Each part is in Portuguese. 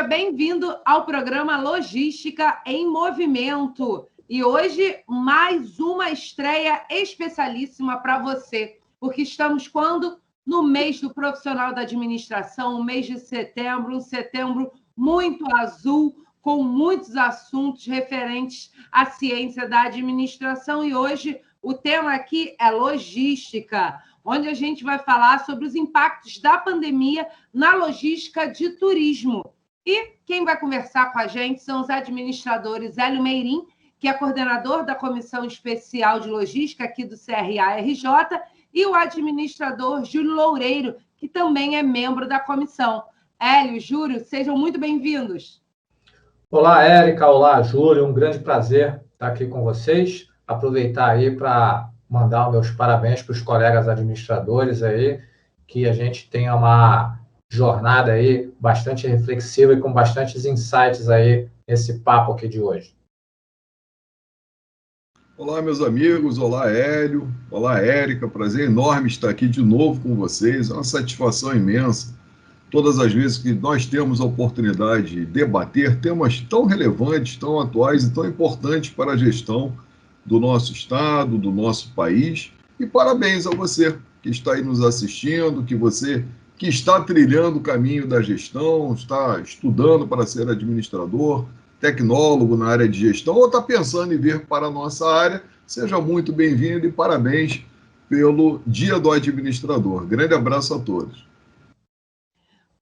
seja bem-vindo ao programa Logística em Movimento. E hoje, mais uma estreia especialíssima para você, porque estamos quando? No mês do profissional da administração, o mês de setembro, um setembro muito azul, com muitos assuntos referentes à ciência da administração. E hoje o tema aqui é logística, onde a gente vai falar sobre os impactos da pandemia na logística de turismo. E quem vai conversar com a gente são os administradores Hélio Meirim, que é coordenador da Comissão Especial de Logística aqui do CRA-RJ, e o administrador Júlio Loureiro, que também é membro da comissão. Hélio, Júlio, sejam muito bem-vindos. Olá, Érica. Olá, Júlio. Um grande prazer estar aqui com vocês. Aproveitar aí para mandar os meus parabéns para os colegas administradores aí, que a gente tenha uma jornada aí bastante reflexiva e com bastantes insights aí nesse papo aqui de hoje. Olá, meus amigos. Olá, Hélio. Olá, Érica. Prazer enorme estar aqui de novo com vocês. É uma satisfação imensa. Todas as vezes que nós temos a oportunidade de debater temas tão relevantes, tão atuais e tão importantes para a gestão do nosso estado, do nosso país. E parabéns a você que está aí nos assistindo, que está trilhando o caminho da gestão, está estudando para ser administrador, tecnólogo na área de gestão, ou está pensando em vir para a nossa área. Seja muito bem-vindo e parabéns pelo Dia do Administrador. Grande abraço a todos.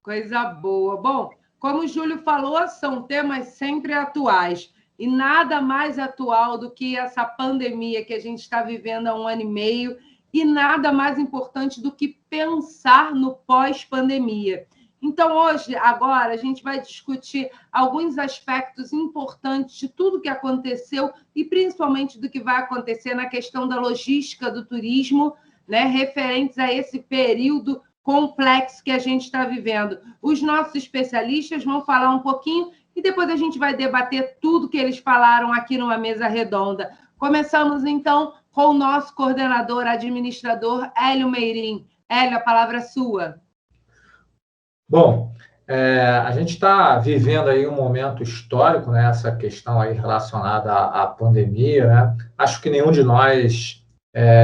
Coisa boa. Bom, como o Júlio falou, são temas sempre atuais. E nada mais atual do que essa pandemia que a gente está vivendo há 1 ano e meio, e nada mais importante do que pensar no pós-pandemia. Então, hoje, agora, a gente vai discutir alguns aspectos importantes de tudo que aconteceu e principalmente do que vai acontecer na questão da logística do turismo, né, referentes a esse período complexo que a gente está vivendo. Os nossos especialistas vão falar um pouquinho e depois a gente vai debater tudo que eles falaram aqui numa mesa redonda. Começamos, então, com o nosso coordenador, administrador, Hélio Meirim. Hélio, a palavra é sua. Bom, a gente está vivendo aí um momento histórico, né? Essa questão aí relacionada à pandemia, né? Acho que nenhum de nós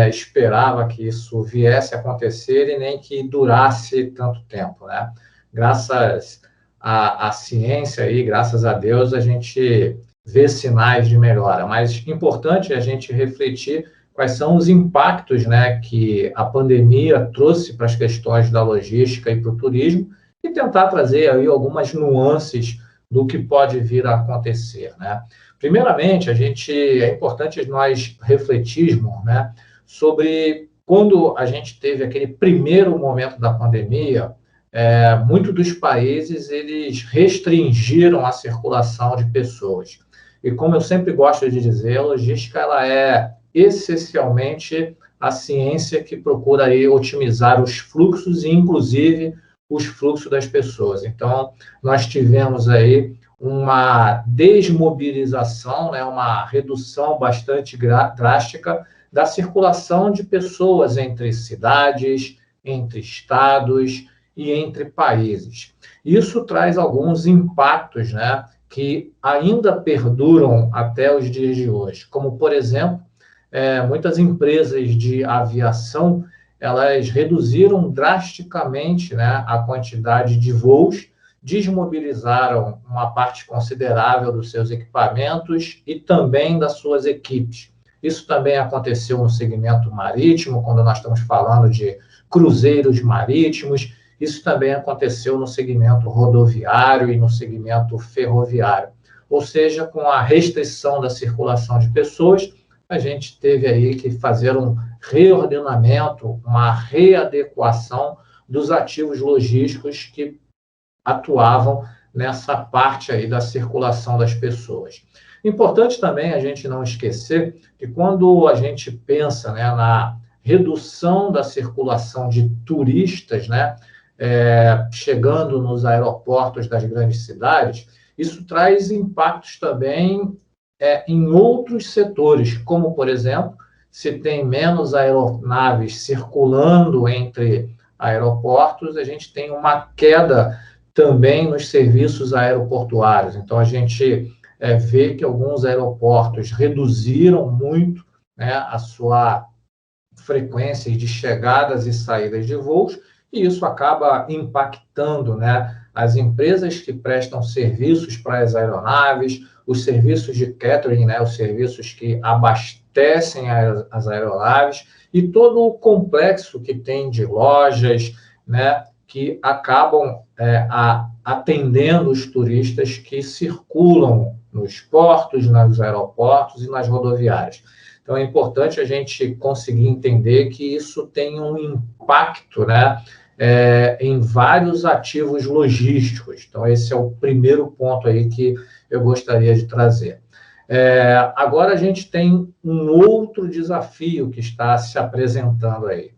esperava que isso viesse a acontecer e nem que durasse tanto tempo, né? Graças à ciência aí, graças a Deus, a gente vê sinais de melhora, mas importante a gente refletir quais são os impactos, né, que a pandemia trouxe para as questões da logística e para o turismo e tentar trazer aí algumas nuances do que pode vir a acontecer, né? Primeiramente, é importante nós refletirmos, né, sobre quando a gente teve aquele primeiro momento da pandemia. Muitos dos países eles restringiram a circulação de pessoas. E como eu sempre gosto de dizer, a logística ela é essencialmente a ciência que procura aí otimizar os fluxos e, inclusive, os fluxos das pessoas. Então, nós tivemos aí uma desmobilização, né, uma redução bastante drástica da circulação de pessoas entre cidades, entre estados e entre países. Isso traz alguns impactos, né, que ainda perduram até os dias de hoje, como, por exemplo, muitas empresas de aviação, elas reduziram drasticamente, né, a quantidade de voos, desmobilizaram uma parte considerável dos seus equipamentos e também das suas equipes. Isso também aconteceu no segmento marítimo, quando nós estamos falando de cruzeiros marítimos. Isso também aconteceu no segmento rodoviário e no segmento ferroviário. Ou seja, com a restrição da circulação de pessoas, a gente teve aí que fazer um reordenamento, uma readequação dos ativos logísticos que atuavam nessa parte aí da circulação das pessoas. Importante também a gente não esquecer que quando a gente pensa, né, na redução da circulação de turistas, né, chegando nos aeroportos das grandes cidades, isso traz impactos também em outros setores, como, por exemplo, se tem menos aeronaves circulando entre aeroportos, a gente tem uma queda também nos serviços aeroportuários. Então, a gente vê que alguns aeroportos reduziram muito, né, a sua frequência de chegadas e saídas de voos, e isso acaba impactando, né, as empresas que prestam serviços para as aeronaves, os serviços de catering, né, os serviços que abastecem as aeronaves, e todo o complexo que tem de lojas, né, que acabam atendendo os turistas que circulam nos portos, nos aeroportos e nas rodoviárias. Então, é importante a gente conseguir entender que isso tem um impacto, né, em vários ativos logísticos. Então, esse é o primeiro ponto aí que eu gostaria de trazer. Agora, a gente tem um outro desafio que está se apresentando aí.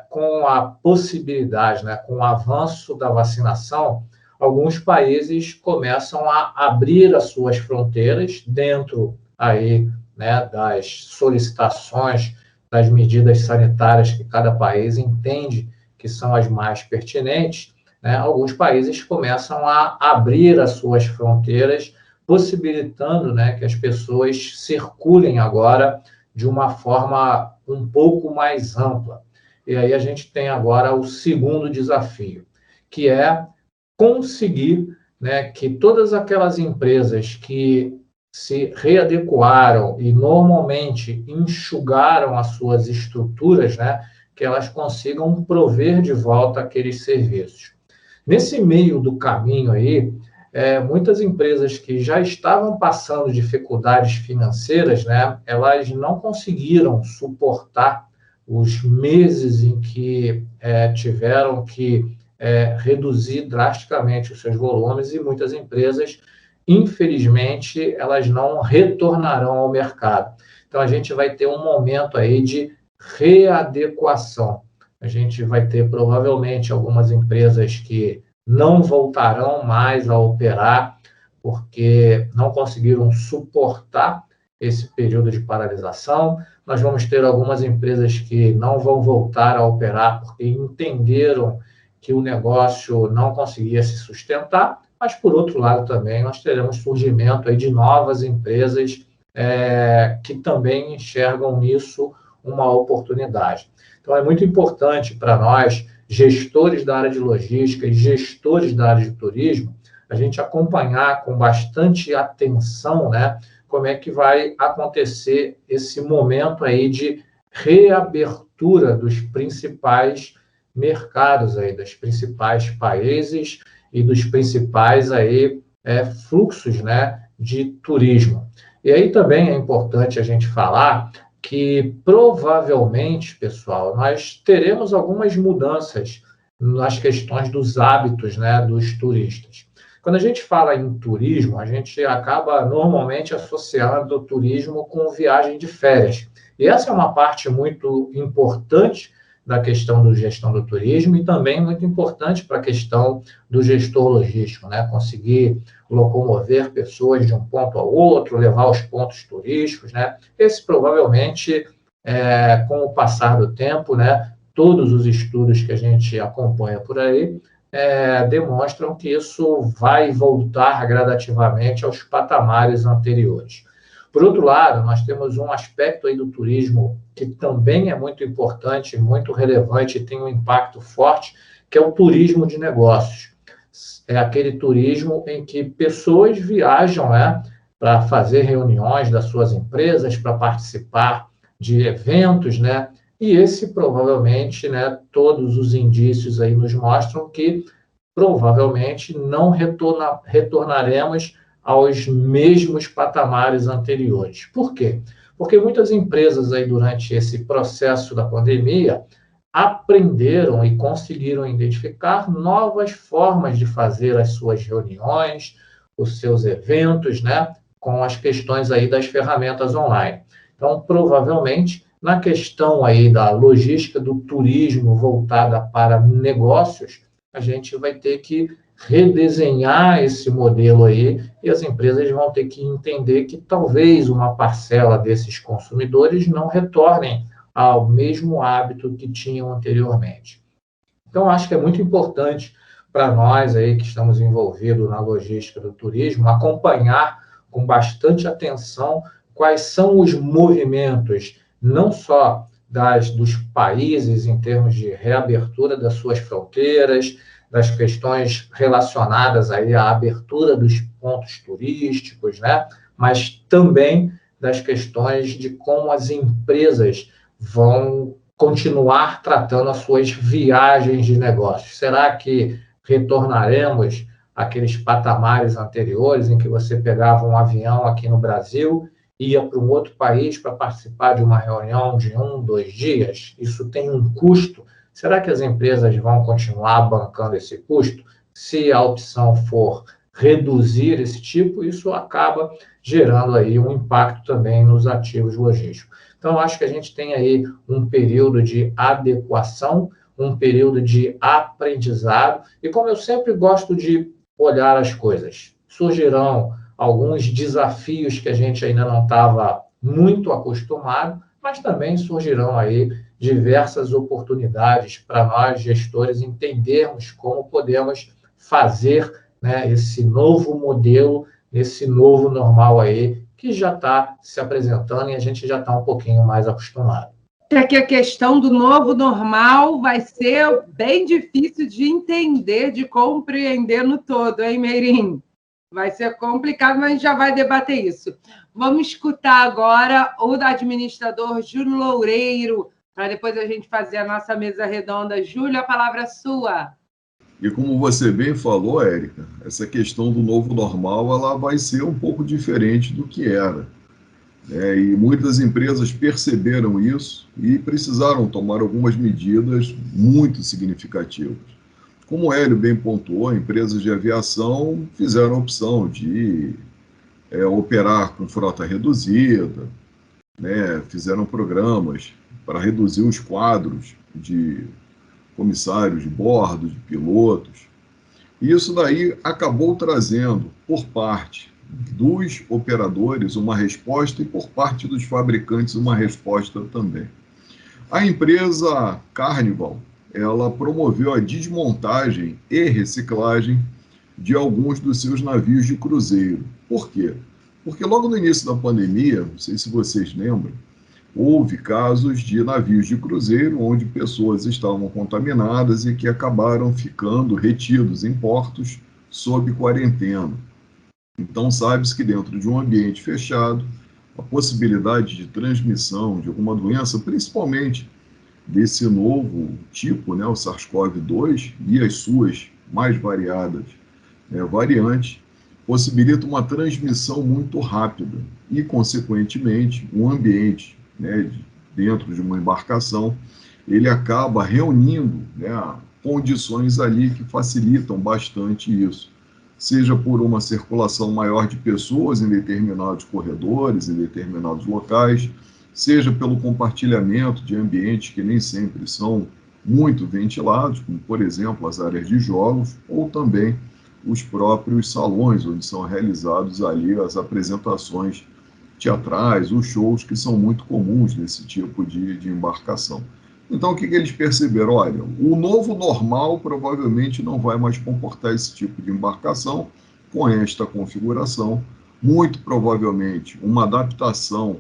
Com a possibilidade, né, com o avanço da vacinação, alguns países começam a abrir as suas fronteiras dentro aí, né, das solicitações, das medidas sanitárias que cada país entende que são as mais pertinentes, né? Alguns países começam a abrir as suas fronteiras, possibilitando, né, que as pessoas circulem agora de uma forma um pouco mais ampla. E aí a gente tem agora o segundo desafio, que é conseguir, né, que todas aquelas empresas que se readequaram e normalmente enxugaram as suas estruturas, né, que elas consigam prover de volta aqueles serviços. Nesse meio do caminho aí, muitas empresas que já estavam passando dificuldades financeiras, né, elas não conseguiram suportar os meses em que tiveram que reduzir drasticamente os seus volumes, e muitas empresas, infelizmente, elas não retornarão ao mercado. Então, a gente vai ter um momento aí de readequação. A gente vai ter, provavelmente, algumas empresas que não voltarão mais a operar porque não conseguiram suportar esse período de paralisação. Nós vamos ter algumas empresas que não vão voltar a operar porque entenderam que o negócio não conseguia se sustentar, mas, por outro lado, também nós teremos surgimento aí de novas empresas que também enxergam nisso uma oportunidade. Então, é muito importante para nós, gestores da área de logística e gestores da área de turismo, a gente acompanhar com bastante atenção, né, como é que vai acontecer esse momento aí de reabertura dos principais mercados aí, dos principais países e dos principais aí, fluxos, né, de turismo. E aí também é importante a gente falar que provavelmente, pessoal, nós teremos algumas mudanças nas questões dos hábitos, né, dos turistas. Quando a gente fala em turismo, a gente acaba normalmente associando o turismo com viagem de férias. E essa é uma parte muito importante da questão da gestão do turismo e também muito importante para a questão do gestor logístico, né? Conseguir locomover pessoas de um ponto ao outro, levar os pontos turísticos, né? Esse provavelmente, com o passar do tempo, né, todos os estudos que a gente acompanha por aí demonstram que isso vai voltar gradativamente aos patamares anteriores. Por outro lado, nós temos um aspecto aí do turismo que também é muito importante, muito relevante e tem um impacto forte, que é o turismo de negócios. É aquele turismo em que pessoas viajam, né, para fazer reuniões das suas empresas, para participar de eventos, né, e esse provavelmente, né, todos os indícios aí nos mostram que provavelmente não retornaremos aos mesmos patamares anteriores. Por quê? Porque muitas empresas aí durante esse processo da pandemia aprenderam e conseguiram identificar novas formas de fazer as suas reuniões, os seus eventos, né, com as questões aí das ferramentas online. Então, provavelmente, na questão aí da logística do turismo voltada para negócios, a gente vai ter que redesenhar esse modelo aí e as empresas vão ter que entender que talvez uma parcela desses consumidores não retornem ao mesmo hábito que tinham anteriormente. Então, acho que é muito importante para nós aí que estamos envolvidos na logística do turismo, acompanhar com bastante atenção quais são os movimentos, não só dos países em termos de reabertura das suas fronteiras, das questões relacionadas aí à abertura dos pontos turísticos, né? Mas também das questões de como as empresas vão continuar tratando as suas viagens de negócios. Será que retornaremos àqueles patamares anteriores em que você pegava um avião aqui no Brasil, ia para um outro país para participar de uma reunião de 1, 2 dias? Isso tem um custo. Será que as empresas vão continuar bancando esse custo? Se a opção for reduzir esse tipo, isso acaba gerando aí um impacto também nos ativos logísticos. Então, acho que a gente tem aí um período de adequação, um período de aprendizado, e como eu sempre gosto de olhar as coisas, surgirão alguns desafios que a gente ainda não estava muito acostumado, mas também surgirão aí diversas oportunidades para nós, gestores, entendermos como podemos fazer, né, esse novo modelo, esse novo normal aí, que já está se apresentando e a gente já está um pouquinho mais acostumado. É que a questão do novo normal vai ser bem difícil de entender, de compreender no todo, hein, Meirinho? Vai ser complicado, mas a gente já vai debater isso. Vamos escutar agora o administrador Júlio Loureiro, para depois a gente fazer a nossa mesa redonda. Júlio, a palavra é sua. E como você bem falou, Érica, essa questão do novo normal ela vai ser um pouco diferente do que era. E muitas empresas perceberam isso e precisaram tomar algumas medidas muito significativas. Como o Hélio bem pontuou, empresas de aviação fizeram a opção de operar com frota reduzida, fizeram programas para reduzir os quadros de comissários de bordo, de pilotos. E isso daí acabou trazendo, por parte dos operadores, uma resposta e por parte dos fabricantes uma resposta também. A empresa Carnival, ela promoveu a desmontagem e reciclagem de alguns dos seus navios de cruzeiro. Por quê? Porque logo no início da pandemia, não sei se vocês lembram, houve casos de navios de cruzeiro onde pessoas estavam contaminadas e que acabaram ficando retidos em portos sob quarentena. Então, sabe-se que dentro de um ambiente fechado, a possibilidade de transmissão de alguma doença, principalmente desse novo tipo, o SARS-CoV-2 e as suas mais variadas variantes, possibilita uma transmissão muito rápida e, consequentemente, um ambiente dentro de uma embarcação, ele acaba reunindo condições ali que facilitam bastante isso, seja por uma circulação maior de pessoas em determinados corredores, em determinados locais, seja pelo compartilhamento de ambientes que nem sempre são muito ventilados, como, por exemplo, as áreas de jogos, ou também os próprios salões, onde são realizados ali as apresentações teatrais, os shows que são muito comuns nesse tipo de embarcação. Então, o que eles perceberam? Olha, o novo normal provavelmente não vai mais comportar esse tipo de embarcação com esta configuração. Muito provavelmente, uma adaptação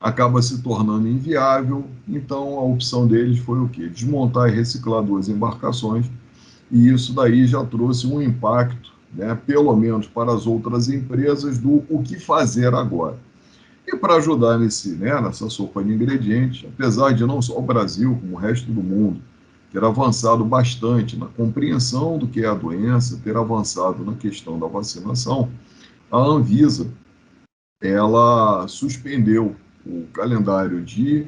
acaba se tornando inviável. Então, a opção deles foi o quê? Desmontar e reciclar 2 embarcações. E isso daí já trouxe um impacto, pelo menos para as outras empresas, do o que fazer agora. E para ajudar nessa sopa de ingredientes, apesar de não só o Brasil, como o resto do mundo, ter avançado bastante na compreensão do que é a doença, ter avançado na questão da vacinação, a Anvisa, ela suspendeu o calendário de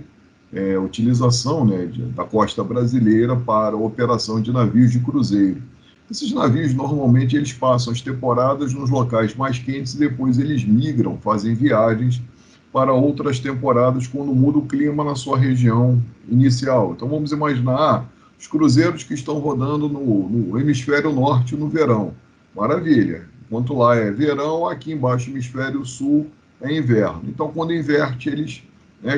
utilização da costa brasileira para a operação de navios de cruzeiro. Esses navios, normalmente, eles passam as temporadas nos locais mais quentes e depois eles migram, fazem viagens para outras temporadas quando muda o clima na sua região inicial. Então, vamos imaginar os cruzeiros que estão rodando no hemisfério norte no verão. Maravilha. Enquanto lá é verão, aqui embaixo, no hemisfério sul, é inverno. Então, quando inverte, eles,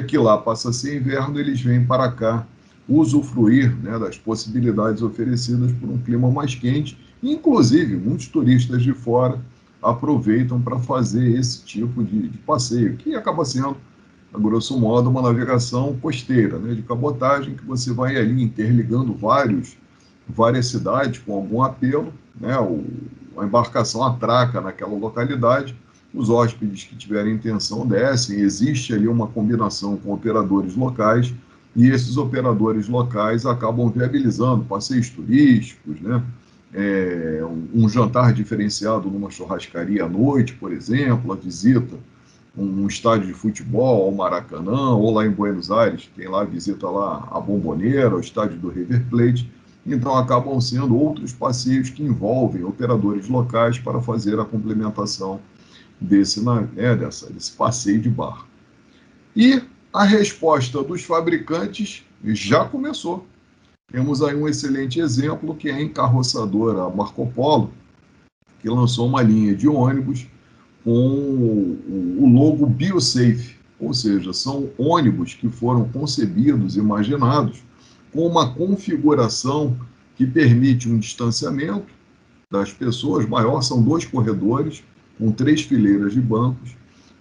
que lá passa a ser inverno, eles vêm para cá usufruir das possibilidades oferecidas por um clima mais quente Inclusive, muitos turistas de fora aproveitam para fazer esse tipo de passeio, que acaba sendo, a grosso modo, uma navegação costeira, né, de cabotagem, que você vai ali interligando várias cidades com algum apelo, né, a embarcação atraca naquela localidade, os hóspedes que tiverem intenção descem, existe ali uma combinação com operadores locais, e esses operadores locais acabam viabilizando passeios turísticos, né, um jantar diferenciado numa churrascaria à noite, por exemplo, a visita um estádio de futebol, ao Maracanã, ou lá em Buenos Aires, tem lá, visita lá a Bombonera, o estádio do River Plate. Então, acabam sendo outros passeios que envolvem operadores locais para fazer a complementação desse passeio de barco. E a resposta dos fabricantes já começou. Temos aí um excelente exemplo, que é a encarroçadora Marco Polo, que lançou uma linha de ônibus com o logo BioSafe, ou seja, são ônibus que foram concebidos, imaginados, com uma configuração que permite um distanciamento das pessoas maior, são 2 corredores, com 3 fileiras de bancos,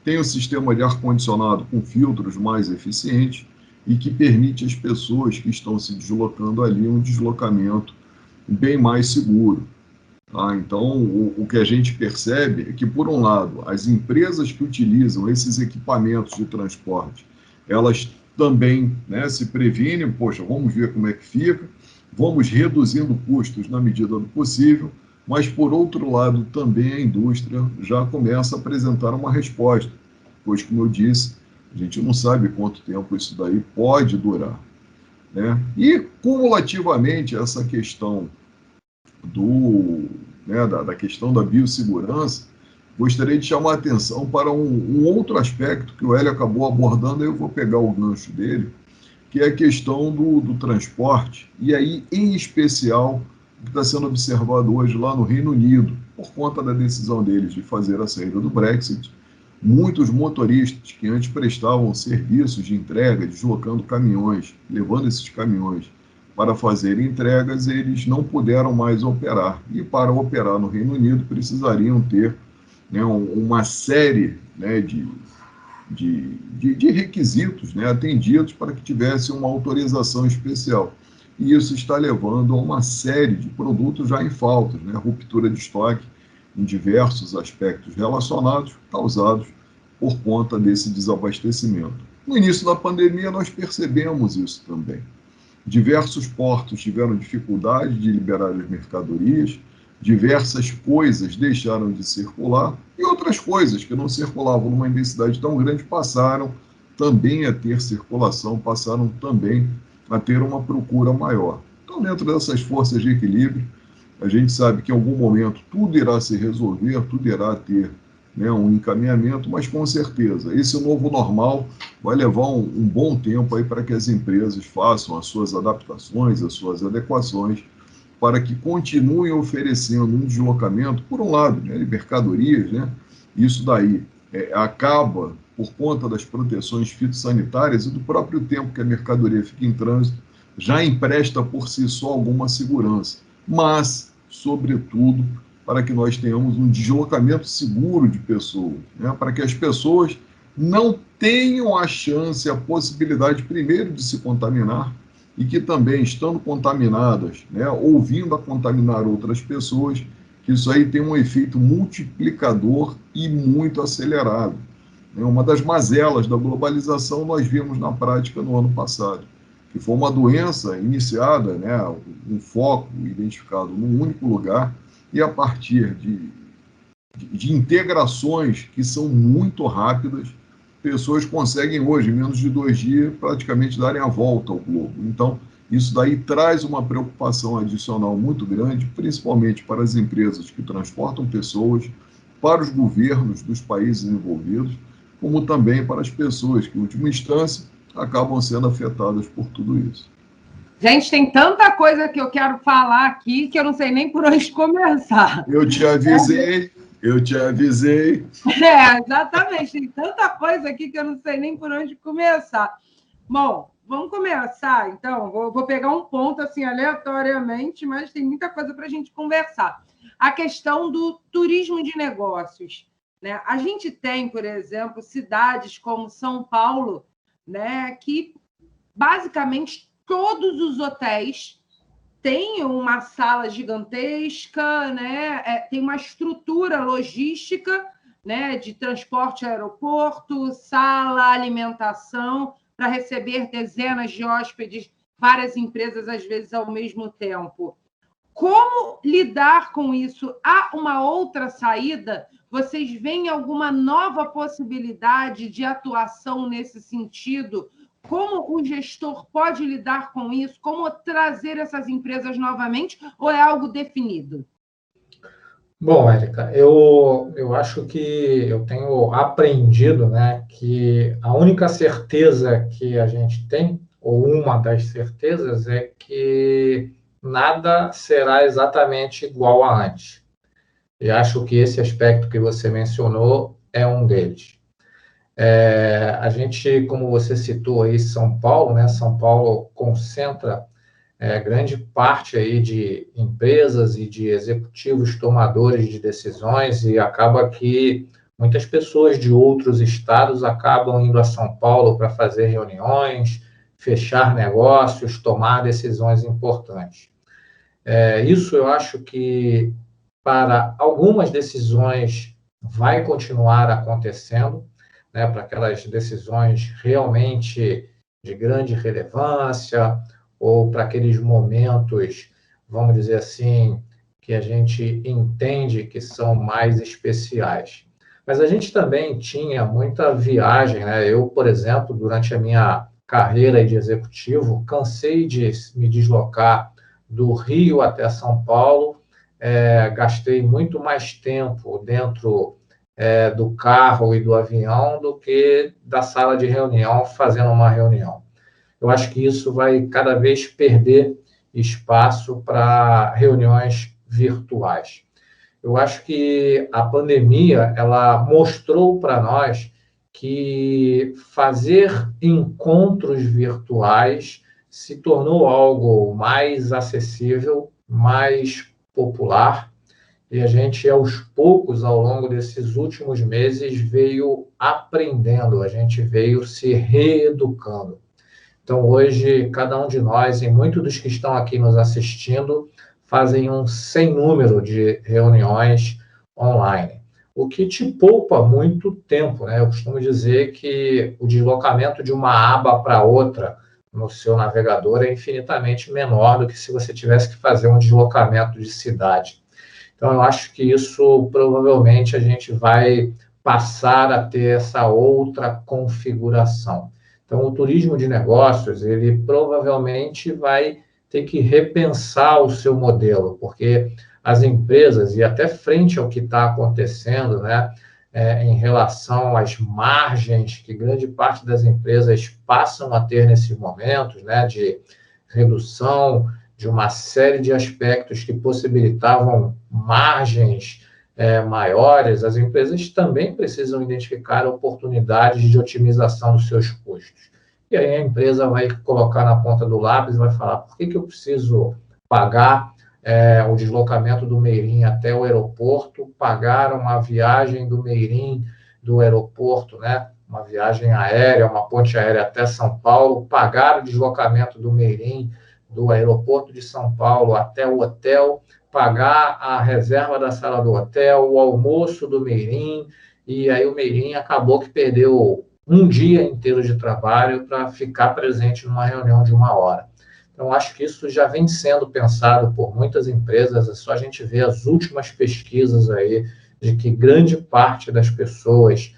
tem um sistema de ar-condicionado com filtros mais eficientes e que permite às pessoas que estão se deslocando ali um deslocamento bem mais seguro. Então, o que a gente percebe é que, por um lado, as empresas que utilizam esses equipamentos de transporte, elas também, né, se previnem, poxa, vamos ver como é que fica, vamos reduzindo custos na medida do possível, mas, por outro lado, também a indústria já começa a apresentar uma resposta, pois, como eu disse, a gente não sabe quanto tempo isso daí pode durar, né? E, cumulativamente, essa questão da questão da biossegurança, gostaria de chamar a atenção para um outro aspecto que o Hélio acabou abordando, eu vou pegar o gancho dele, que é a questão do transporte, e aí, em especial, o que está sendo observado hoje lá no Reino Unido, por conta da decisão deles de fazer a saída do Brexit. Muitos motoristas que antes prestavam serviços de entrega, deslocando caminhões, levando esses caminhões para fazer entregas, eles não puderam mais operar. E para operar no Reino Unido, precisariam ter, né, uma série, né, de requisitos, né, atendidos para que tivesse uma autorização especial. E isso está levando a uma série de produtos já em faltas, né, ruptura de estoque em diversos aspectos relacionados, causados por conta desse desabastecimento. No início da pandemia, nós percebemos isso também. Diversos portos tiveram dificuldade de liberar as mercadorias, diversas coisas deixaram de circular e outras coisas que não circulavam numa intensidade tão grande passaram também a ter circulação, passaram também a ter uma procura maior. Então, dentro dessas forças de equilíbrio, a gente sabe que em algum momento tudo irá se resolver, tudo irá ter, né, um encaminhamento, mas com certeza esse novo normal vai levar um bom tempo aí para que as empresas façam as suas adaptações, as suas adequações, para que continuem oferecendo um deslocamento, por um lado, né, de mercadorias, né, isso daí acaba, por conta das proteções fitossanitárias e do próprio tempo que a mercadoria fica em trânsito, já empresta por si só alguma segurança, mas, sobretudo, para que nós tenhamos um deslocamento seguro de pessoas, né, para que as pessoas não tenham a chance, a possibilidade, primeiro, de se contaminar, e que também, estando contaminadas, né, ou vindo a contaminar outras pessoas, que isso aí tem um efeito multiplicador e muito acelerado. Uma das mazelas da globalização nós vimos na prática no ano passado, que foi uma doença iniciada, né, um foco identificado num único lugar, e a partir de integrações que são muito rápidas, pessoas conseguem hoje, em menos de 2 dias, praticamente darem a volta ao globo. Então, isso daí traz uma preocupação adicional muito grande, principalmente para as empresas que transportam pessoas, para os governos dos países envolvidos, como também para as pessoas que, em última instância, acabam sendo afetadas por tudo isso. Gente, tem tanta coisa que eu quero falar aqui que eu não sei nem por onde começar. Eu te avisei. Exatamente. Tem tanta coisa aqui que eu não sei nem por onde começar. Bom, vamos começar, então. Vou pegar um ponto assim aleatoriamente, mas tem muita coisa para a gente conversar. A questão do turismo de negócios, né? A gente tem, por exemplo, cidades como São Paulo, né, que basicamente todos os hotéis têm uma sala gigantesca, né? Tem uma estrutura logística, né, de transporte aeroporto, sala, alimentação, para receber dezenas de hóspedes, várias empresas, às vezes, ao mesmo tempo. Como lidar com isso? Há uma outra saída? Vocês veem alguma nova possibilidade de atuação nesse sentido? Como o gestor pode lidar com isso? Como trazer essas empresas novamente? Ou é algo definido? Bom, Érica, eu acho que eu tenho aprendido, né, que a única certeza que a gente tem, ou uma das certezas, é que nada será exatamente igual a antes. E acho que esse aspecto que você mencionou é um deles. A gente, como você citou aí, São Paulo, né? São Paulo concentra grande parte aí de empresas e de executivos tomadores de decisões e acaba que muitas pessoas de outros estados acabam indo a São Paulo para fazer reuniões, fechar negócios, tomar decisões importantes. Isso eu acho que para algumas decisões vai continuar acontecendo, né, para aquelas decisões realmente de grande relevância, ou para aqueles momentos, vamos dizer assim, que a gente entende que são mais especiais. Mas a gente também tinha muita viagem, né? Eu, por exemplo, durante a minha carreira de executivo, cansei de me deslocar do Rio até São Paulo, gastei muito mais tempo dentro do carro e do avião do que da sala de reunião fazendo uma reunião. Eu acho que isso vai cada vez perder espaço para reuniões virtuais. Eu acho que a pandemia ela mostrou para nós que fazer encontros virtuais se tornou algo mais acessível, mais popular, e a gente, aos poucos, ao longo desses últimos meses, veio aprendendo, a gente veio se reeducando. Então, hoje, cada um de nós, e muitos dos que estão aqui nos assistindo, fazem um sem número de reuniões online, o que te poupa muito tempo, né? Eu costumo dizer que o deslocamento de uma aba para outra no seu navegador é infinitamente menor do que se você tivesse que fazer um deslocamento de cidade. Então, eu acho que isso, provavelmente, a gente vai passar a ter essa outra configuração. Então, o turismo de negócios, ele provavelmente vai ter que repensar o seu modelo, porque as empresas, e até frente ao que está acontecendo, né, em relação às margens que grande parte das empresas passam a ter nesses momentos, né, de redução de uma série de aspectos que possibilitavam margens maiores, as empresas também precisam identificar oportunidades de otimização dos seus custos. E aí a empresa vai colocar na ponta do lápis e vai falar, por que eu preciso pagar o deslocamento do Meirim até o aeroporto, pagar uma viagem do Meirim do aeroporto, né? Uma viagem aérea, uma ponte aérea até São Paulo, pagar o deslocamento do Meirim do aeroporto de São Paulo até o hotel, pagar a reserva da sala do hotel, o almoço do Meirim, e aí o Meirim acabou que perdeu um dia inteiro de trabalho para ficar presente numa reunião de 1 hora. Então, acho que isso já vem sendo pensado por muitas empresas, é só a gente ver as últimas pesquisas aí de que grande parte das pessoas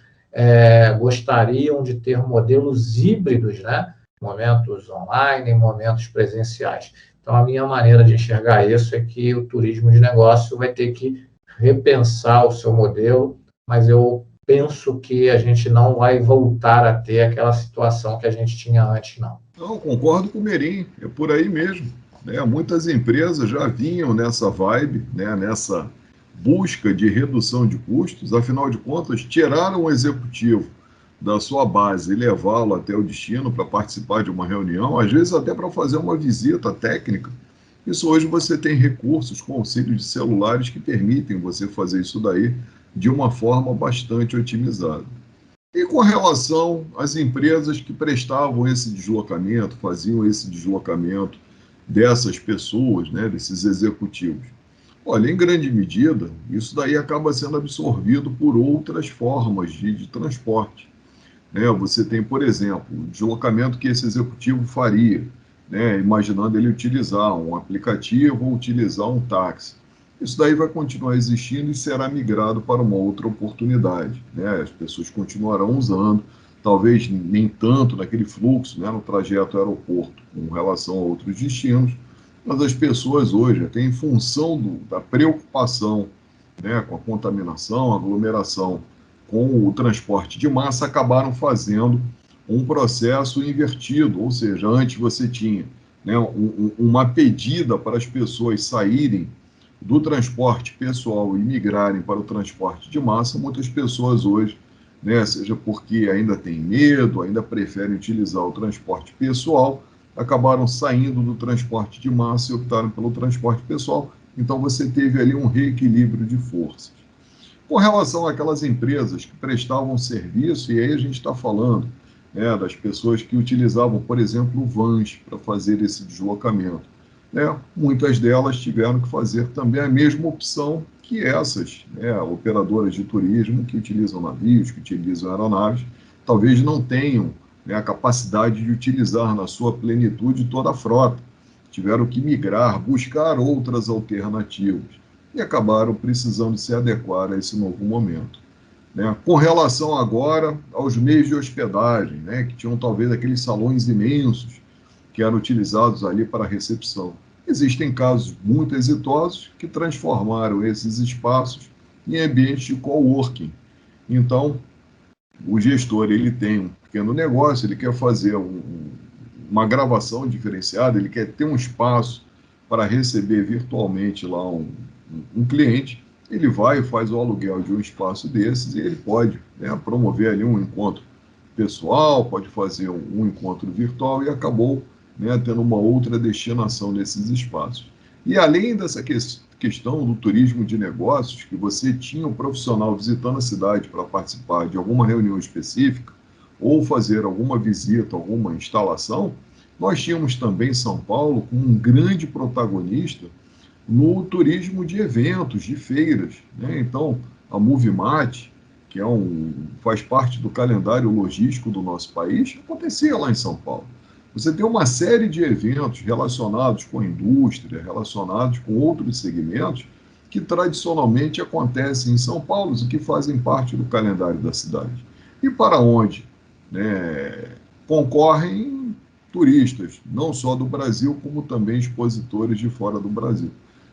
gostariam de ter modelos híbridos, né? Momentos online, momentos presenciais. Então, a minha maneira de enxergar isso é que o turismo de negócio vai ter que repensar o seu modelo, mas eu penso que a gente não vai voltar a ter aquela situação que a gente tinha antes, não. Não, concordo com o Meirim, é por aí mesmo. Né? Muitas empresas já vinham nessa vibe, né? Nessa busca de redução de custos, afinal de contas, tiraram o executivo da sua base e levá-lo até o destino para participar de uma reunião, às vezes até para fazer uma visita técnica. Isso hoje você tem recursos com auxílio de celulares que permitem você fazer isso daí de uma forma bastante otimizada. E com relação às empresas que prestavam esse deslocamento, faziam esse deslocamento dessas pessoas, né, desses executivos. Olha, em grande medida, isso daí acaba sendo absorvido por outras formas de transporte. Né? Você tem, por exemplo, o deslocamento que esse executivo faria, né, imaginando ele utilizar um aplicativo ou utilizar um táxi. Isso daí vai continuar existindo e será migrado para uma outra oportunidade. Né? As pessoas continuarão usando, talvez nem tanto naquele fluxo, né, no trajeto aeroporto, com relação a outros destinos, mas as pessoas hoje, até em função da preocupação, né, com a contaminação, a aglomeração, com o transporte de massa, acabaram fazendo um processo invertido, ou seja, antes você tinha, né, uma pedida para as pessoas saírem do transporte pessoal e migrarem para o transporte de massa. Muitas pessoas hoje, né, seja porque ainda têm medo, ainda preferem utilizar o transporte pessoal, acabaram saindo do transporte de massa e optaram pelo transporte pessoal. Então você teve ali um reequilíbrio de forças. Com relação àquelas empresas que prestavam serviço, e aí a gente está falando, né, das pessoas que utilizavam, por exemplo, vans para fazer esse deslocamento. Né, muitas delas tiveram que fazer também a mesma opção que essas, né, operadoras de turismo que utilizam navios, que utilizam aeronaves, talvez não tenham, né, a capacidade de utilizar na sua plenitude toda a frota. Tiveram que migrar, buscar outras alternativas e acabaram precisando se adequar a esse novo momento. Né? Com relação agora aos meios de hospedagem, né, que tinham talvez aqueles salões imensos que eram utilizados ali para a recepção. Existem casos muito exitosos que transformaram esses espaços em ambientes de coworking. Então, o gestor ele tem um pequeno negócio, ele quer fazer uma gravação diferenciada, ele quer ter um espaço para receber virtualmente lá um cliente, ele vai e faz o aluguel de um espaço desses e ele pode, né, promover ali um encontro pessoal, pode fazer um encontro virtual e acabou, né, tendo uma outra destinação nesses espaços. E além dessa questão do turismo de negócios, que você tinha um profissional visitando a cidade para participar de alguma reunião específica ou fazer alguma visita, alguma instalação, nós tínhamos também São Paulo como um grande protagonista no turismo de eventos, de feiras. Né? Então, a Movimart, que faz parte do calendário logístico do nosso país, acontecia lá em São Paulo. Você tem uma série de eventos relacionados com a indústria, relacionados com outros segmentos, que tradicionalmente acontecem em São Paulo e que fazem parte do calendário da cidade. E para onde, né, concorrem turistas, não só do Brasil, como também expositores de fora do Brasil.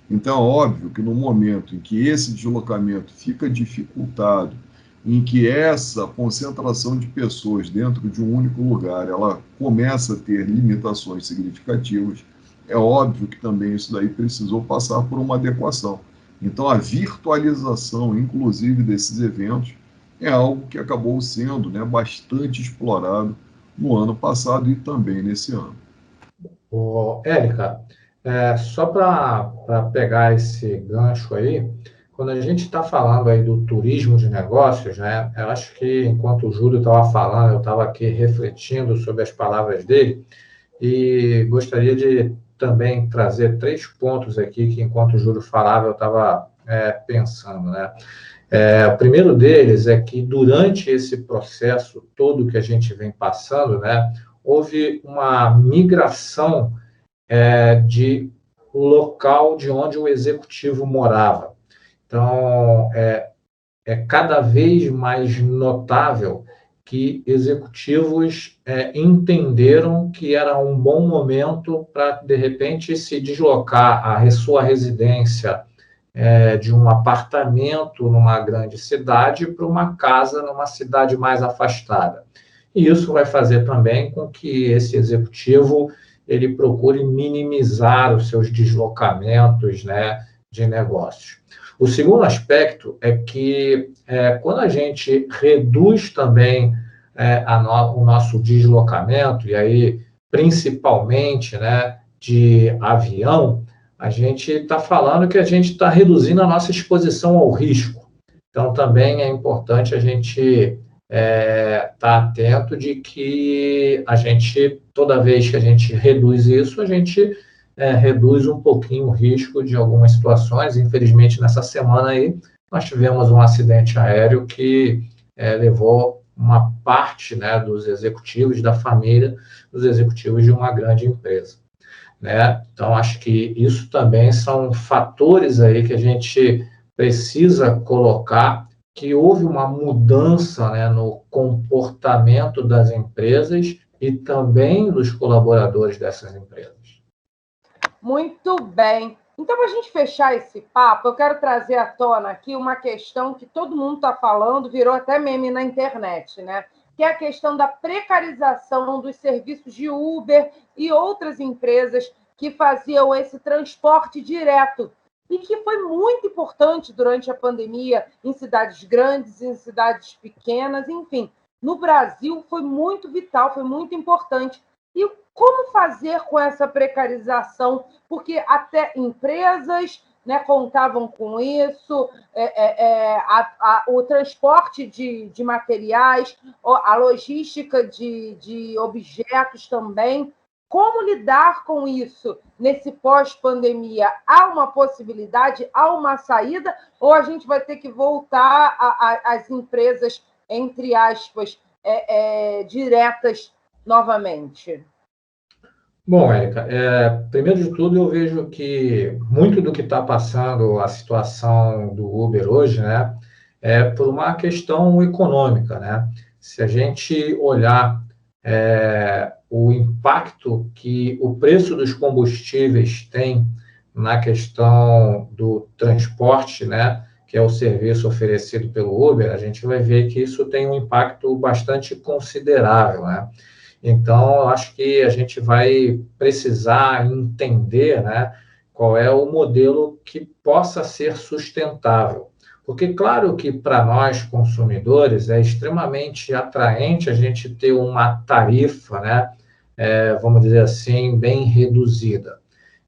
Então, é óbvio que no momento em que esse deslocamento fica dificultado, em que essa concentração de pessoas dentro de um único lugar, ela começa a ter limitações significativas, é óbvio que também isso daí precisou passar por uma adequação. Então, a virtualização, inclusive, desses eventos, é algo que acabou sendo, né, bastante explorado no ano passado e também nesse ano. Érica, só para pegar esse gancho aí, quando a gente está falando aí do turismo de negócios, né, eu acho que enquanto o Júlio estava falando, eu estava aqui refletindo sobre as palavras dele e gostaria de também trazer 3 pontos aqui que, enquanto o Júlio falava, eu estava pensando, né? O primeiro deles é que, durante esse processo todo que a gente vem passando, né, houve uma migração de local de onde o executivo morava. Então, é cada vez mais notável que executivos entenderam que era um bom momento para, de repente, se deslocar a sua residência de um apartamento numa grande cidade para uma casa numa cidade mais afastada. E isso vai fazer também com que esse executivo ele procure minimizar os seus deslocamentos, né, de negócios. O segundo aspecto é que, quando a gente reduz também o nosso deslocamento, e aí principalmente, né, de avião, a gente está falando que a gente está reduzindo a nossa exposição ao risco. Então, também é importante a gente estar atento de que a gente, toda vez que a gente reduz isso, a gente reduz um pouquinho o risco de algumas situações. Infelizmente, nessa semana aí, nós tivemos um acidente aéreo que levou uma parte, né, dos executivos da família, dos executivos de uma grande empresa, né? Então, acho que isso também são fatores aí que a gente precisa colocar, que houve uma mudança, né, no comportamento das empresas e também dos colaboradores dessas empresas. Muito bem. Então, para a gente fechar esse papo, eu quero trazer à tona aqui uma questão que todo mundo está falando, virou até meme na internet, né? Que é a questão da precarização dos serviços de Uber e outras empresas que faziam esse transporte direto e que foi muito importante durante a pandemia em cidades grandes, em cidades pequenas, enfim. No Brasil foi muito vital, foi muito importante. E como fazer com essa precarização? Porque até empresas, né, contavam com isso, o transporte de materiais, a logística de objetos também. Como lidar com isso nesse pós-pandemia? Há uma possibilidade, há uma saída, ou a gente vai ter que voltar às empresas, entre aspas, diretas novamente? Bom, Érica, primeiro de tudo, eu vejo que muito do que está passando a situação do Uber hoje, né, é por uma questão econômica, né? Se a gente olhar o impacto que o preço dos combustíveis tem na questão do transporte, né, que é o serviço oferecido pelo Uber, a gente vai ver que isso tem um impacto bastante considerável, né? Então, eu acho que a gente vai precisar entender, né, qual é o modelo que possa ser sustentável. Porque, claro que para nós, consumidores, é extremamente atraente a gente ter uma tarifa, né, vamos dizer assim, bem reduzida.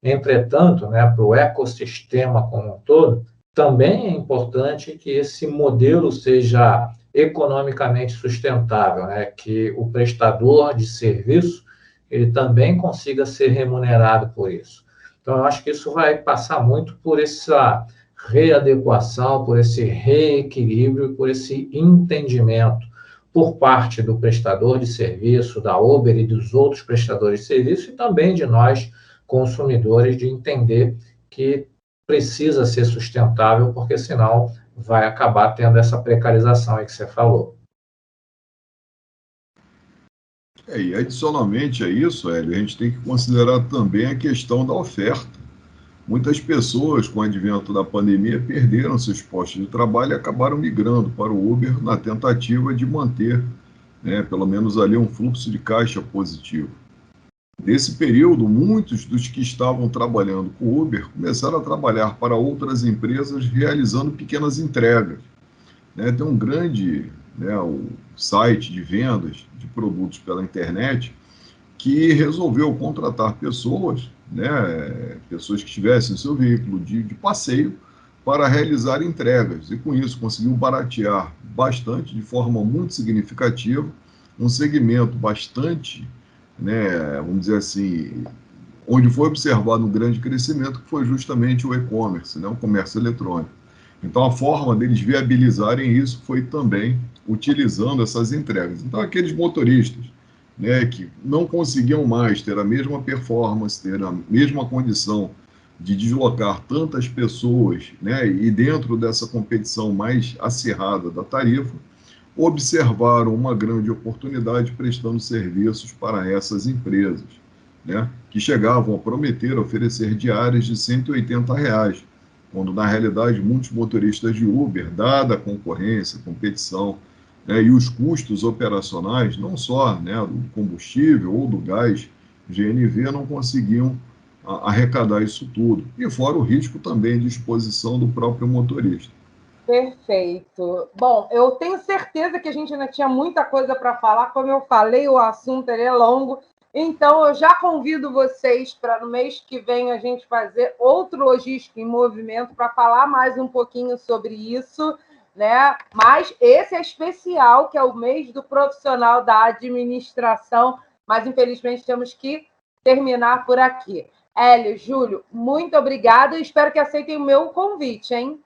Entretanto, né, para o ecossistema como um todo, também é importante que esse modelo seja economicamente sustentável, né? Que o prestador de serviço ele também consiga ser remunerado por isso. Então, eu acho que isso vai passar muito por essa readequação, por esse reequilíbrio, por esse entendimento por parte do prestador de serviço, da Uber e dos outros prestadores de serviço, e também de nós, consumidores, de entender que precisa ser sustentável, porque senão vai acabar tendo essa precarização aí que você falou. E adicionalmente a isso, Hélio, a gente tem que considerar também a questão da oferta. Muitas pessoas, com o advento da pandemia, perderam seus postos de trabalho e acabaram migrando para o Uber na tentativa de manter, né, pelo menos ali, um fluxo de caixa positivo. Nesse período, muitos dos que estavam trabalhando com o Uber começaram a trabalhar para outras empresas realizando pequenas entregas. Tem um grande o site de vendas de produtos pela internet que resolveu contratar pessoas, pessoas que tivessem seu veículo de passeio para realizar entregas, e com isso conseguiu baratear bastante, de forma muito significativa, um segmento bastante, vamos dizer assim, onde foi observado um grande crescimento, que foi justamente o e-commerce, o comércio eletrônico. Então, a forma deles viabilizarem isso foi também utilizando essas entregas. Então, aqueles motoristas que não conseguiam mais ter a mesma performance, ter a mesma condição de deslocar tantas pessoas, e dentro dessa competição mais acirrada da tarifa, observaram uma grande oportunidade prestando serviços para essas empresas, que chegavam a prometer oferecer diárias de R$180, quando, na realidade, muitos motoristas de Uber, dada a concorrência, a competição, e os custos operacionais, não só do combustível ou do gás GNV, não conseguiam arrecadar isso tudo. E fora o risco também de exposição do próprio motorista. Perfeito. Bom, eu tenho certeza que a gente ainda tinha muita coisa para falar. Como eu falei, o assunto é longo. Então, eu já convido vocês para no mês que vem a gente fazer outro Logística em Movimento para falar mais um pouquinho sobre isso, né? Mas esse é especial, que é o mês do profissional da administração, mas infelizmente temos que terminar por aqui. Hélio, Júlio, muito obrigada e espero que aceitem o meu convite, hein?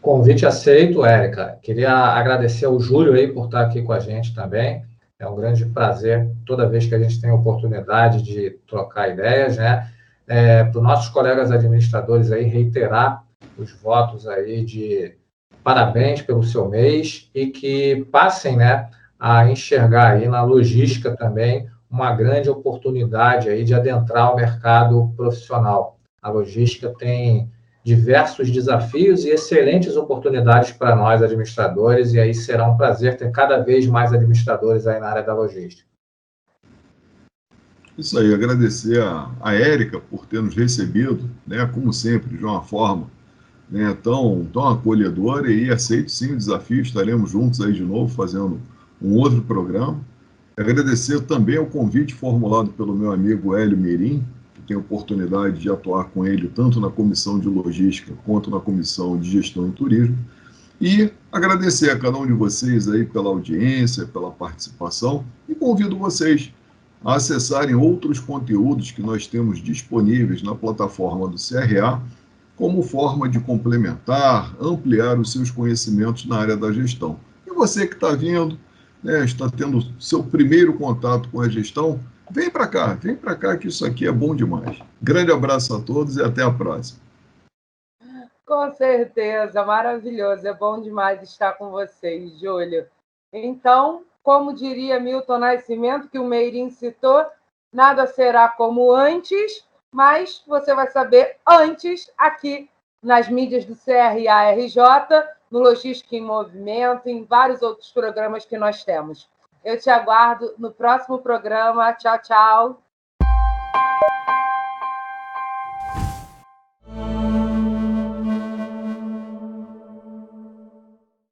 Convite aceito, Érica. Queria agradecer ao Júlio aí por estar aqui com a gente também. É um grande prazer toda vez que a gente tem a oportunidade de trocar ideias, né? Para os nossos colegas administradores aí, reiterar os votos aí de parabéns pelo seu mês e que passem, né, a enxergar aí na logística também uma grande oportunidade aí de adentrar o mercado profissional. A logística tem diversos desafios e excelentes oportunidades para nós, administradores, e aí será um prazer ter cada vez mais administradores aí na área da logística. Isso aí, agradecer a Érica por ter nos recebido, né, como sempre, de uma forma, né, tão acolhedora, e aceito sim o desafio, estaremos juntos aí de novo fazendo um outro programa. Agradecer também o convite formulado pelo meu amigo Hélio Merim, que tem a oportunidade de atuar com ele tanto na comissão de logística quanto na comissão de gestão e turismo. E agradecer a cada um de vocês aí pela audiência, pela participação, e convido vocês a acessarem outros conteúdos que nós temos disponíveis na plataforma do CRA, como forma de complementar, ampliar os seus conhecimentos na área da gestão. E você que está vindo, né, está tendo seu primeiro contato com a gestão, vem para cá que isso aqui é bom demais. Grande abraço a todos e até a próxima. Com certeza, maravilhoso. É bom demais estar com vocês, Júlio. Então, como diria Milton Nascimento, que o Meirim citou, nada será como antes, mas você vai saber antes aqui nas mídias do CRA-RJ, no Logística em Movimento, em vários outros programas que nós temos. Eu te aguardo no próximo programa. Tchau, tchau.